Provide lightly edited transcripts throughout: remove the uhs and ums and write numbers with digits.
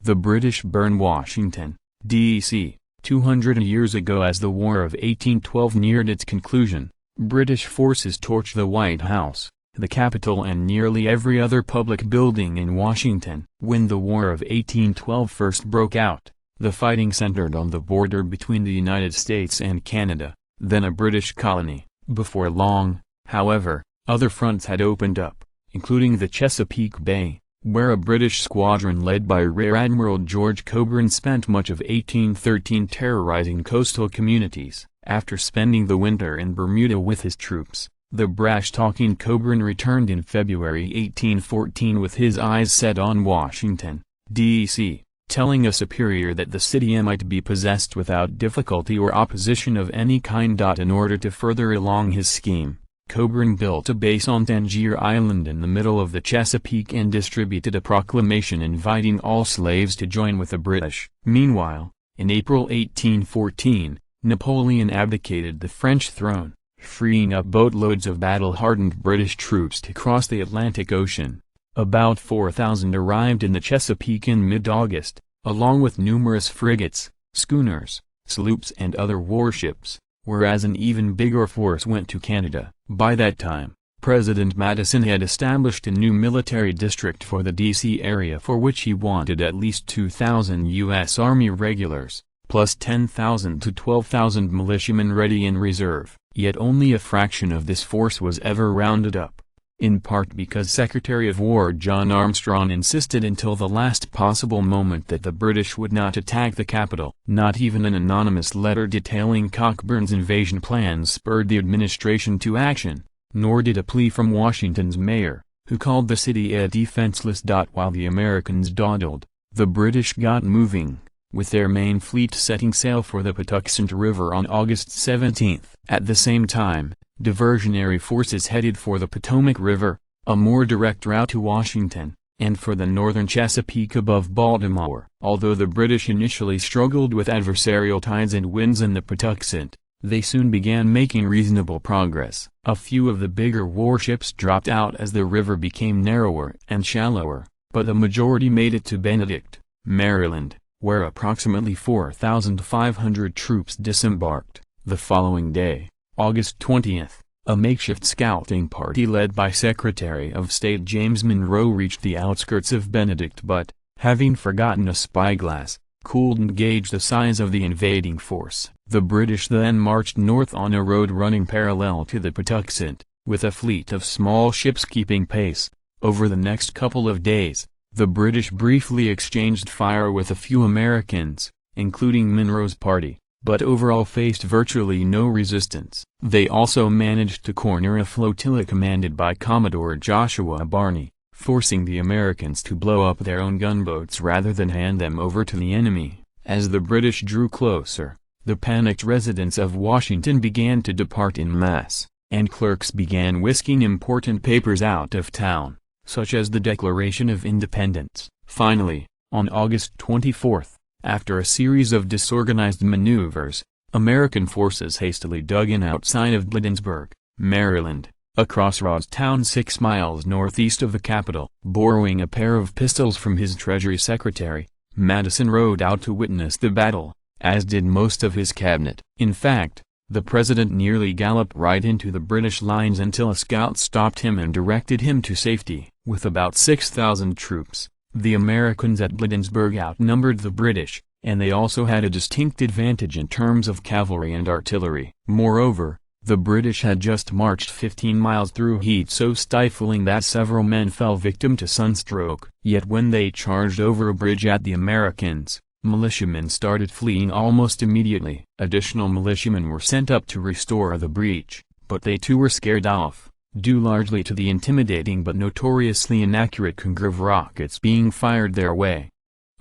The British burned Washington, D.C., 200 years ago. As the War of 1812 neared its conclusion, British forces torched the White House, the Capitol, and nearly every other public building in Washington. When the War of 1812 first broke out, the fighting centered on the border between the United States and Canada, then a British colony. Before long, however, other fronts had opened up, including the Chesapeake Bay, where a British squadron led by Rear Admiral George Cockburn spent much of 1813 terrorizing coastal communities. After spending the winter in Bermuda with his troops, the brash-talking Cockburn returned in February 1814 with his eyes set on Washington, D.C., telling a superior that the city might be possessed without difficulty or opposition of any kind. In order to further along his scheme, Cockburn built a base on Tangier Island in the middle of the Chesapeake and distributed a proclamation inviting all slaves to join with the British. Meanwhile, in April 1814, Napoleon abdicated the French throne, freeing up boatloads of battle-hardened British troops to cross the Atlantic Ocean. About 4,000 arrived in the Chesapeake in mid-August, along with numerous frigates, schooners, sloops and other warships, whereas an even bigger force went to Canada. By that time, President Madison had established a new military district for the D.C. area, for which he wanted at least 2,000 U.S. Army regulars, plus 10,000 to 12,000 militiamen ready in reserve. Yet only a fraction of this force was ever rounded up, in part because Secretary of War John Armstrong insisted until the last possible moment that the British would not attack the capital. Not even an anonymous letter detailing Cockburn's invasion plans spurred the administration to action, nor did a plea from Washington's mayor, who called the city defenseless. While the Americans dawdled, the British got moving, with their main fleet setting sail for the Patuxent River on August 17. At the same time, diversionary forces headed for the Potomac River, a more direct route to Washington, and for the northern Chesapeake above Baltimore. Although the British initially struggled with adversarial tides and winds in the Patuxent, they soon began making reasonable progress. A few of the bigger warships dropped out as the river became narrower and shallower, but the majority made it to Benedict, Maryland, where approximately 4,500 troops disembarked. The following day, August 20th, a makeshift scouting party led by Secretary of State James Monroe reached the outskirts of Benedict but, having forgotten a spyglass, couldn't gauge the size of the invading force. The British then marched north on a road running parallel to the Patuxent, with a fleet of small ships keeping pace. Over the next couple of days, the British briefly exchanged fire with a few Americans, including Monroe's party, but overall faced virtually no resistance. They also managed to corner a flotilla commanded by Commodore Joshua Barney, forcing the Americans to blow up their own gunboats rather than hand them over to the enemy. As the British drew closer, the panicked residents of Washington began to depart en masse, and clerks began whisking important papers out of town, such as the Declaration of Independence. Finally, on August 24th, after a series of disorganized maneuvers, American forces hastily dug in outside of Bladensburg, Maryland, a crossroads town 6 miles northeast of the capital. Borrowing a pair of pistols from his Treasury Secretary, Madison rode out to witness the battle, as did most of his cabinet. In fact, the president nearly galloped right into the British lines until a scout stopped him and directed him to safety. With about 6,000 troops, the Americans at Bladensburg outnumbered the British, and they also had a distinct advantage in terms of cavalry and artillery. Moreover, the British had just marched 15 miles through heat so stifling that several men fell victim to sunstroke. Yet when they charged over a bridge at the Americans, militiamen started fleeing almost immediately. Additional militiamen were sent up to restore the breach, but they too were scared off, due largely to the intimidating but notoriously inaccurate Congreve rockets being fired their way.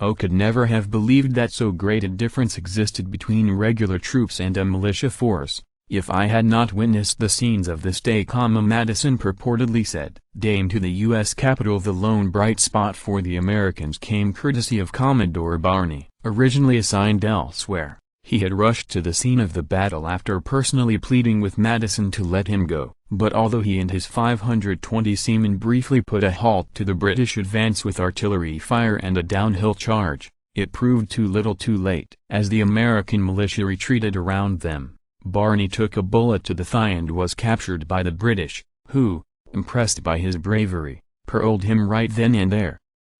O could never have believed that so great a difference existed between regular troops and a militia force, if I had not witnessed the scenes of this day. Madison purportedly said. Dame to the U.S. Capitol. The lone bright spot for the Americans came courtesy of Commodore Barney. Originally assigned elsewhere, he had rushed to the scene of the battle after personally pleading with Madison to let him go. But although he and his 520 seamen briefly put a halt to the British advance with artillery fire and a downhill charge, it proved too little too late. As the American militia retreated around them, Barney took a bullet to the thigh and was captured by the British, who, impressed by his bravery, paroled him right then and there.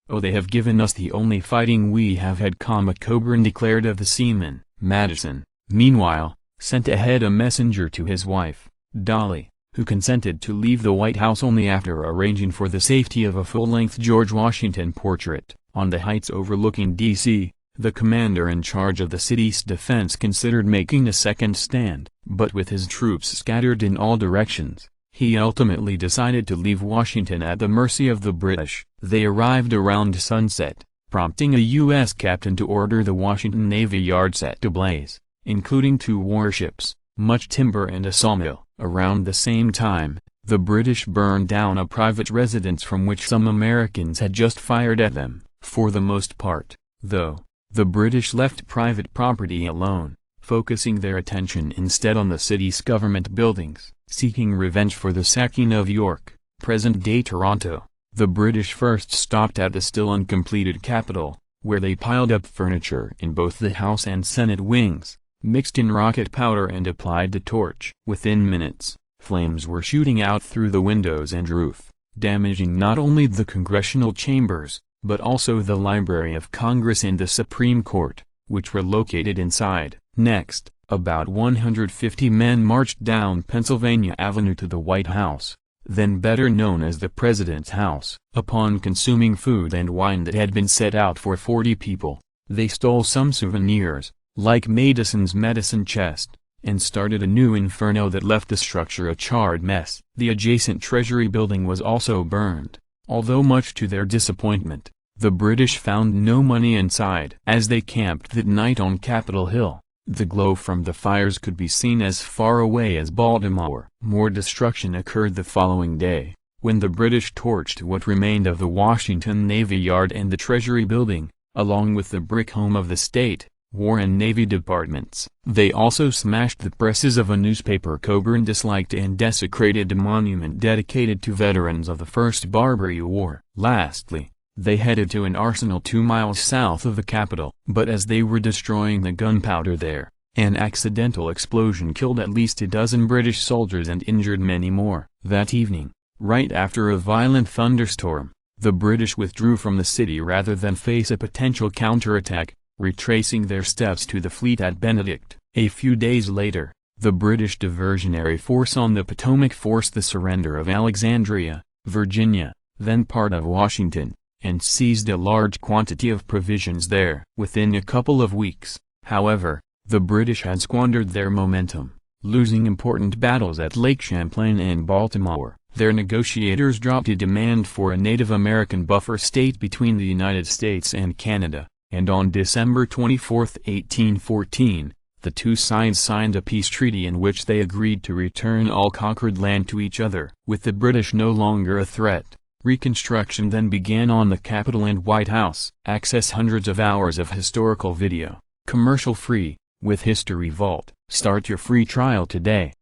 "Oh, they have given us the only fighting we have had," Coburn declared of the seaman. Madison, meanwhile, sent ahead a messenger to his wife, Dolly, who consented to leave the White House only after arranging for the safety of a full-length George Washington portrait. On the heights overlooking D.C., the commander in charge of the city's defense considered making a second stand, but with his troops scattered in all directions, he ultimately decided to leave Washington at the mercy of the British. They arrived around sunset, prompting a U.S. captain to order the Washington Navy Yard set ablaze, including 2 warships, much timber and a sawmill. Around the same time, the British burned down a private residence from which some Americans had just fired at them. For the most part, though, the British left private property alone, focusing their attention instead on the city's government buildings. Seeking revenge for the sacking of York, present-day Toronto, the British first stopped at the still uncompleted Capitol, where they piled up furniture in both the House and Senate wings, mixed in rocket powder and applied the torch. Within minutes, flames were shooting out through the windows and roof, damaging not only the congressional chambers, but also the Library of Congress and the Supreme Court, which were located inside. Next, about 150 men marched down Pennsylvania Avenue to the White House, then better known as the President's House. Upon consuming food and wine that had been set out for 40 people, they stole some souvenirs, like Madison's medicine chest, and started a new inferno that left the structure a charred mess. The adjacent Treasury building was also burned, although much to their disappointment, the British found no money inside. As they camped that night on Capitol Hill, the glow from the fires could be seen as far away as Baltimore. More destruction occurred the following day, when the British torched what remained of the Washington Navy Yard and the Treasury building, along with the brick home of the State, War and Navy departments. They also smashed the presses of a newspaper Coburn disliked and desecrated a monument dedicated to veterans of the First Barbary War. Lastly, they headed to an arsenal 2 miles south of the Capitol. But as they were destroying the gunpowder there, an accidental explosion killed at least a dozen British soldiers and injured many more. That evening, right after a violent thunderstorm, the British withdrew from the city rather than face a potential counterattack, retracing their steps to the fleet at Benedict. A few days later, the British Diversionary Force on the Potomac forced the surrender of Alexandria, Virginia, then part of Washington, and seized a large quantity of provisions there. Within a couple of weeks, however, the British had squandered their momentum, losing important battles at Lake Champlain and Baltimore. Their negotiators dropped a demand for a Native American buffer state between the United States and Canada, and on December 24, 1814, the two sides signed a peace treaty in which they agreed to return all conquered land to each other. With the British no longer a threat, Reconstruction then began on the Capitol and White House. Access hundreds of hours of historical video, commercial-free, with History Vault. Start your free trial today.